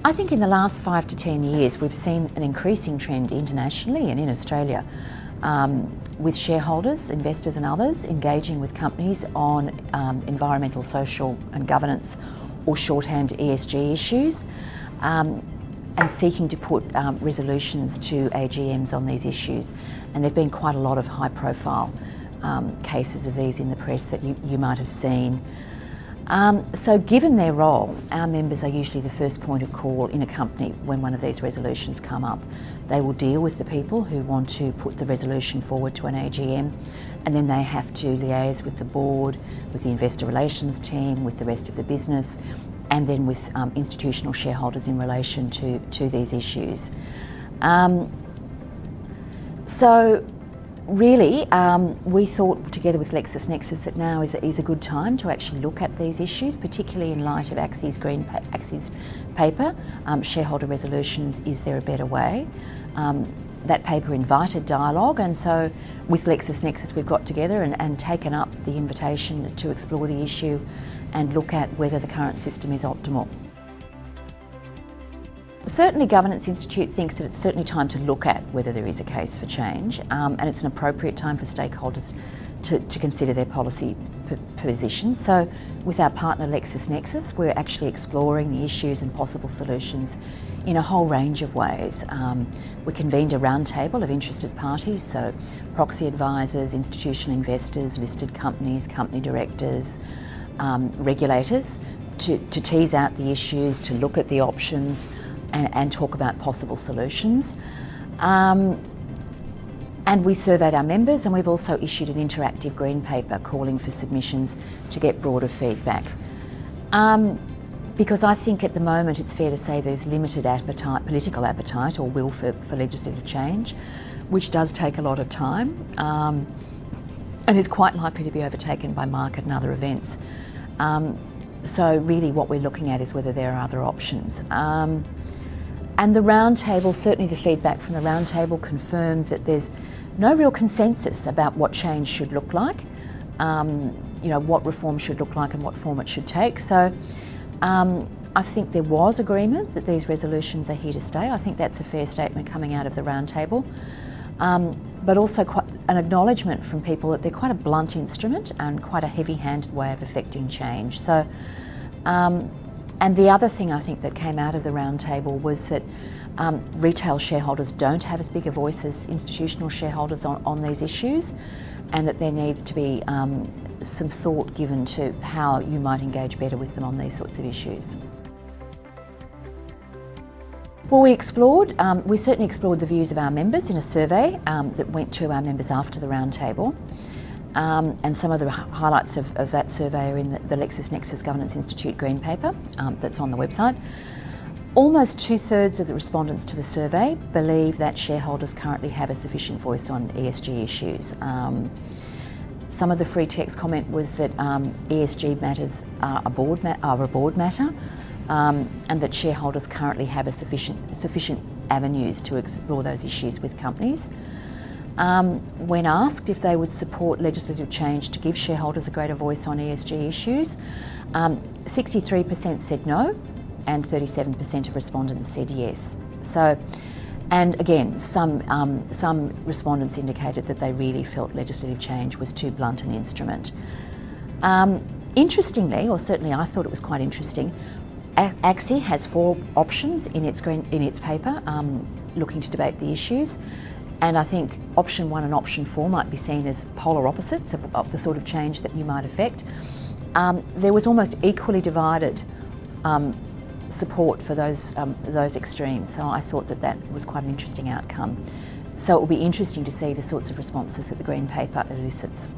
I think in the last 5 to 10 years we've seen an increasing trend internationally and in Australia with shareholders, investors and others engaging with companies on environmental, social and governance, or shorthand ESG issues, and seeking to put resolutions to AGMs on these issues. And there have been quite a lot of high profile cases of these in the press that you might have seen. So given their role, our members are usually the first point of call in a company when one of these resolutions come up. They will deal with the people who want to put the resolution forward to an AGM, and then they have to liaise with the board, with the investor relations team, with the rest of the business, and then with institutional shareholders in relation to these issues. So really, we thought together with LexisNexis that now is a good time to actually look at these issues, particularly in light of ACSI's paper, Shareholder Resolutions, Is There a Better Way? That paper invited dialogue, and so with LexisNexis we've got together and taken up the invitation to explore the issue and look at whether the current system is optimal. Certainly Governance Institute thinks that it's certainly time to look at whether there is a case for change, and it's an appropriate time for stakeholders to consider their policy positions. So with our partner LexisNexis, we're actually exploring the issues and possible solutions in a whole range of ways. We convened a roundtable of interested parties, so proxy advisors, institutional investors, listed companies, company directors, regulators, to tease out the issues, to look at the options and talk about possible solutions. And we surveyed our members, and we've also issued an interactive green paper calling for submissions to get broader feedback. Because I think at the moment it's fair to say there's limited appetite, political appetite or will for legislative change, which does take a lot of time and is quite likely to be overtaken by market and other events. So really what we're looking at is whether there are other options. And the roundtable, certainly the feedback from the roundtable confirmed that there's no real consensus about what change should look like, what reform should look like and what form it should take. So I think there was agreement that these resolutions are here to stay. I think that's a fair statement coming out of the roundtable. But also quite an acknowledgement from people that they're quite a blunt instrument and quite a heavy-handed way of affecting change. So, and the other thing I think that came out of the roundtable was that retail shareholders don't have as big a voice as institutional shareholders on these issues, and that there needs to be some thought given to how you might engage better with them on these sorts of issues. Well, we certainly explored the views of our members in a survey that went to our members after the roundtable. And some of the highlights of that survey are in the LexisNexis Governance Institute Green Paper that's on the website. Almost 2/3 of the respondents to the survey believe that shareholders currently have a sufficient voice on ESG issues. Some of the free text comment was that ESG matters are a board matter, and that shareholders currently have a sufficient avenues to explore those issues with companies. When asked if they would support legislative change to give shareholders a greater voice on ESG issues, 63% said no, and 37% of respondents said yes. So, and again, some respondents indicated that they really felt legislative change was too blunt an instrument. Interestingly, or certainly I thought it was quite interesting, ACSI has 4 options in its paper looking to debate the issues. And I think option 1 and option 4 might be seen as polar opposites of the sort of change that you might affect. There was almost equally divided support for those extremes. So I thought that was quite an interesting outcome. So it will be interesting to see the sorts of responses that the Green Paper elicits.